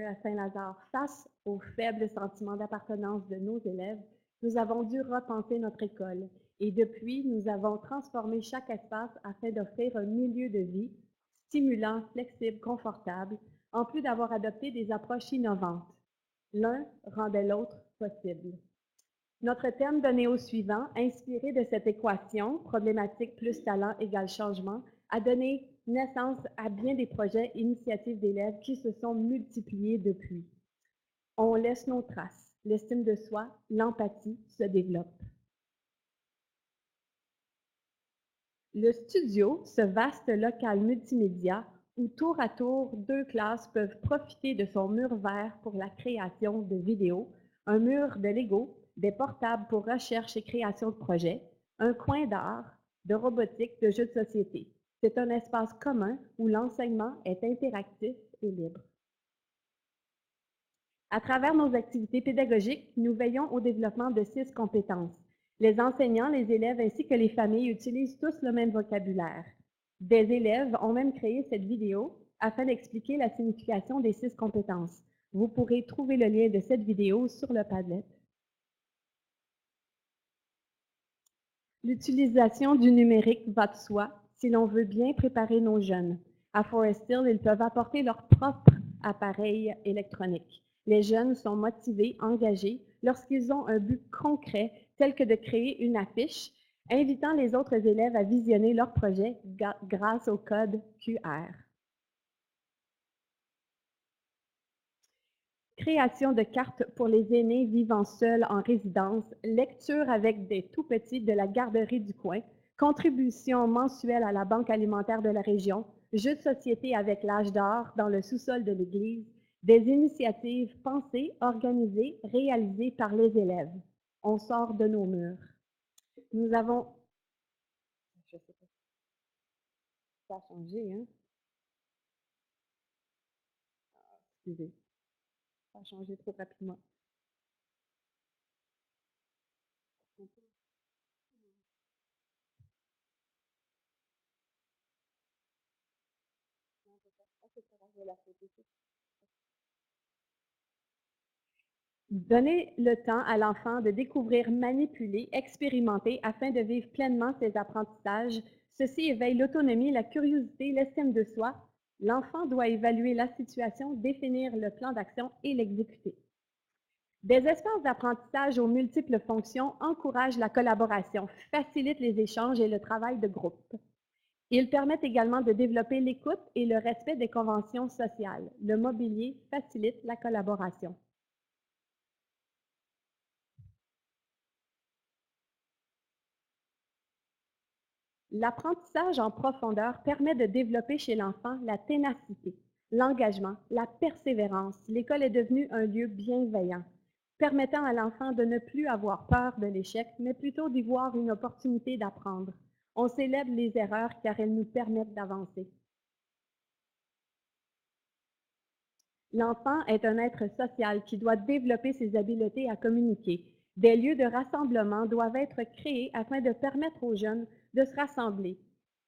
à Saint-Lazare. Face au faible sentiment d'appartenance de nos élèves, nous avons dû repenser notre école. Et depuis, nous avons transformé chaque espace afin d'offrir un milieu de vie stimulant, flexible, confortable, en plus d'avoir adopté des approches innovantes. L'un rendait l'autre possible. Notre thème donné au suivant, inspiré de cette équation, problématique plus talent égale changement, a donné naissance à bien des projets, initiatives d'élèves qui se sont multipliés depuis. On laisse nos traces. L'estime de soi, l'empathie se développent. Le studio, ce vaste local multimédia où tour à tour 2 classes peuvent profiter de son mur vert pour la création de vidéos, un mur de Lego, des portables pour recherche et création de projets, un coin d'art, de robotique, de jeux de société. C'est un espace commun où l'enseignement est interactif et libre. À travers nos activités pédagogiques, nous veillons au développement de 6 compétences. Les enseignants, les élèves ainsi que les familles utilisent tous le même vocabulaire. Des élèves ont même créé cette vidéo afin d'expliquer la signification des 6 compétences. Vous pourrez trouver le lien de cette vidéo sur le Padlet. L'utilisation du numérique va de soi si l'on veut bien préparer nos jeunes. À Forest Hill, ils peuvent apporter leur propre appareil électronique. Les jeunes sont motivés, engagés lorsqu'ils ont un but concret tel que de créer une affiche, invitant les autres élèves à visionner leur projet grâce au code QR. Création de cartes pour les aînés vivant seuls en résidence, lecture avec des tout-petits de la garderie du coin, contribution mensuelle à la Banque alimentaire de la région, jeux de société avec l'âge d'or dans le sous-sol de l'église, des initiatives pensées, organisées, réalisées par les élèves. On sort de nos murs. Nous avons... Je sais pas si ça a changé, hein? Excusez, ça a changé trop rapidement. Donnez le temps à l'enfant de découvrir, manipuler, expérimenter afin de vivre pleinement ses apprentissages. Ceci éveille l'autonomie, la curiosité, l'estime de soi. L'enfant doit évaluer la situation, définir le plan d'action et l'exécuter. Des espaces d'apprentissage aux multiples fonctions encouragent la collaboration, facilitent les échanges et le travail de groupe. Ils permettent également de développer l'écoute et le respect des conventions sociales. Le mobilier facilite la collaboration. L'apprentissage en profondeur permet de développer chez l'enfant la ténacité, l'engagement, la persévérance. L'école est devenue un lieu bienveillant, permettant à l'enfant de ne plus avoir peur de l'échec, mais plutôt d'y voir une opportunité d'apprendre. On célèbre les erreurs car elles nous permettent d'avancer. L'enfant est un être social qui doit développer ses habiletés à communiquer. Des lieux de rassemblement doivent être créés afin de permettre aux jeunes de se rassembler.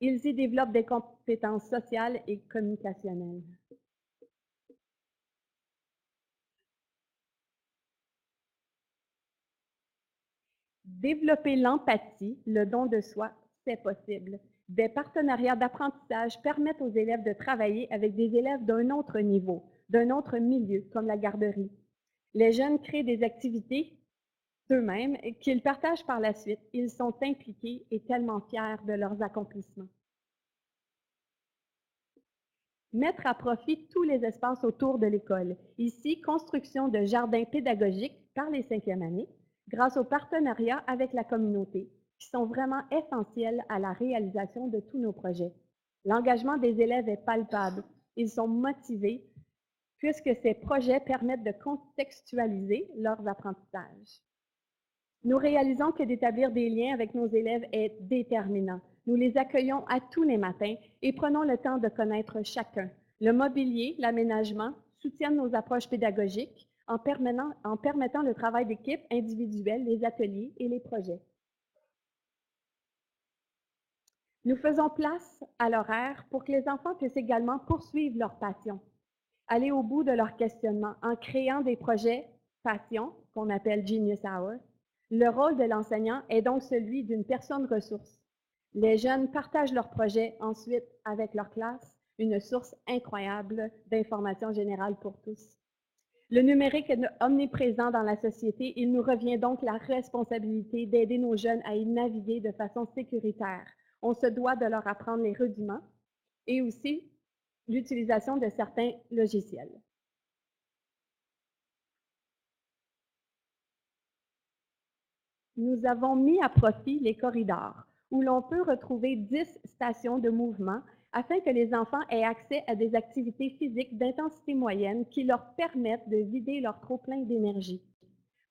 Ils y développent des compétences sociales et communicationnelles. Développer l'empathie, le don de soi, c'est possible. Des partenariats d'apprentissage permettent aux élèves de travailler avec des élèves d'un autre niveau, d'un autre milieu, comme la garderie. Les jeunes créent des activités d'eux-mêmes qu'ils partagent par la suite. Ils sont impliqués et tellement fiers de leurs accomplissements. Mettre à profit tous les espaces autour de l'école. Ici, construction de jardins pédagogiques par les 5e années, grâce au partenariat avec la communauté, qui sont vraiment essentiels à la réalisation de tous nos projets. L'engagement des élèves est palpable. Ils sont motivés puisque ces projets permettent de contextualiser leurs apprentissages. Nous réalisons que d'établir des liens avec nos élèves est déterminant. Nous les accueillons à tous les matins et prenons le temps de connaître chacun. Le mobilier, l'aménagement soutiennent nos approches pédagogiques en permettant le travail d'équipe individuel, les ateliers et les projets. Nous faisons place à l'horaire pour que les enfants puissent également poursuivre leur passion. aller au bout de leur questionnement en créant des projets passion, qu'on appelle Genius Hour. Le rôle de l'enseignant est donc celui d'une personne ressource. Les jeunes partagent leurs projets ensuite avec leur classe, une source incroyable d'informations générales pour tous. Le numérique est omniprésent dans la société. Il nous revient donc la responsabilité d'aider nos jeunes à y naviguer de façon sécuritaire. On se doit de leur apprendre les rudiments et aussi l'utilisation de certains logiciels. Nous avons mis à profit les corridors, où l'on peut retrouver 10 stations de mouvement afin que les enfants aient accès à des activités physiques d'intensité moyenne qui leur permettent de vider leur trop-plein d'énergie,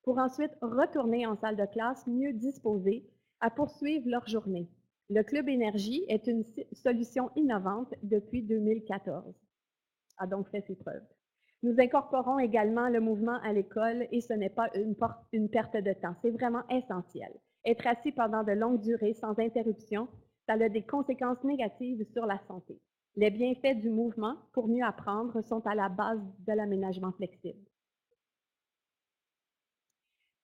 pour ensuite retourner en salle de classe mieux disposés à poursuivre leur journée. Le Club Énergie est une solution innovante depuis 2014. A donc fait ses preuves. Nous incorporons également le mouvement à l'école et ce n'est pas une perte de temps, c'est vraiment essentiel. Être assis pendant de longues durées sans interruption, ça a des conséquences négatives sur la santé. Les bienfaits du mouvement pour mieux apprendre sont à la base de l'aménagement flexible.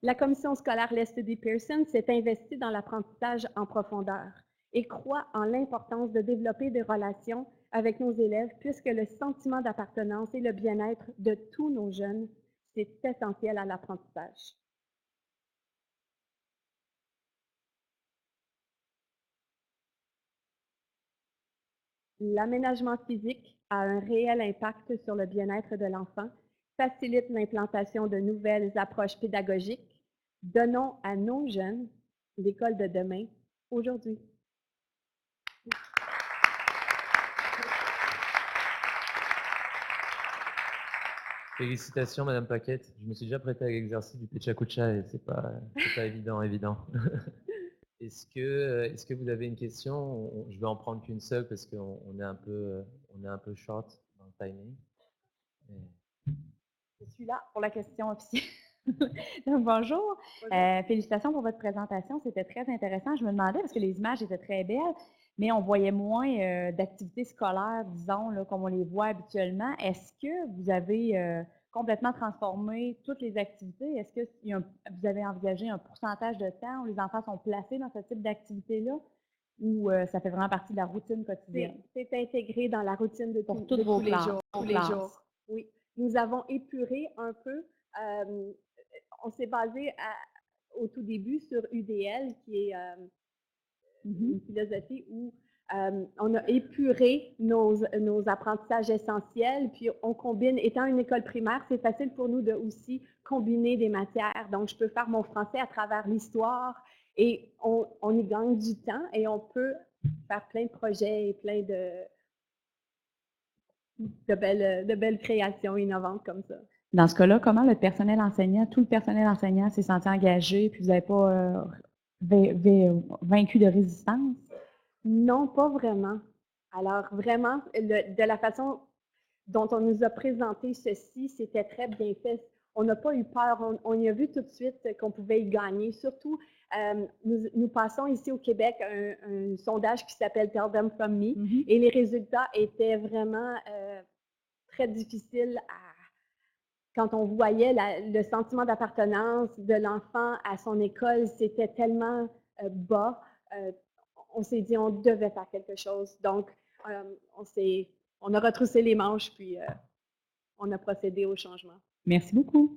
La commission scolaire Lestedy Pearson s'est investie dans l'apprentissage en profondeur et croit en l'importance de développer des relations avec nos élèves puisque le sentiment d'appartenance et le bien-être de tous nos jeunes, c'est essentiel à l'apprentissage. L'aménagement physique a un réel impact sur le bien-être de l'enfant, facilite l'implantation de nouvelles approches pédagogiques. Donnons à nos jeunes l'école de demain, aujourd'hui. Félicitations, Madame Paquette. Je me suis déjà prêté à l'exercice du Pechakucha et c'est pas évident. Est-ce que vous avez une question? Je vais en prendre qu'une seule parce qu'on est un peu short dans le timing. Je suis là pour la question officielle. Donc, bonjour. Félicitations pour votre présentation. C'était très intéressant. Je me demandais, parce que les images étaient très belles, mais on voyait moins d'activités scolaires, disons, là, comme on les voit habituellement. Est-ce que vous avez complètement transformé toutes les activités? Est-ce que vous avez envisagé un pourcentage de temps où les enfants sont placés dans ce type d'activité-là? Ou ça fait vraiment partie de la routine quotidienne? C'est intégré dans la routine de tous les jours. Oui. Nous avons épuré un peu. On s'est basé au tout début sur UDL, qui est une philosophie où on a épuré nos apprentissages essentiels, puis on combine, étant une école primaire, c'est facile pour nous de aussi combiner des matières. Donc, je peux faire mon français à travers l'histoire et on y gagne du temps et on peut faire plein de projets et plein de belles créations innovantes comme ça. Dans ce cas-là, comment le personnel enseignant, tout le personnel enseignant s'est senti engagé, puis vous n'avez pas vaincu de résistance? Non, pas vraiment. Alors, vraiment, de la façon dont on nous a présenté ceci, c'était très bien fait. On n'a pas eu peur. On y a vu tout de suite qu'on pouvait y gagner. Surtout, nous passons ici au Québec un sondage qui s'appelle Tell Them From Me. Et les résultats étaient vraiment très difficiles quand on voyait le sentiment d'appartenance de l'enfant à son école, c'était tellement bas. On s'est dit on devait faire quelque chose. Donc, on a retroussé les manches, puis on a procédé au changement. Merci beaucoup.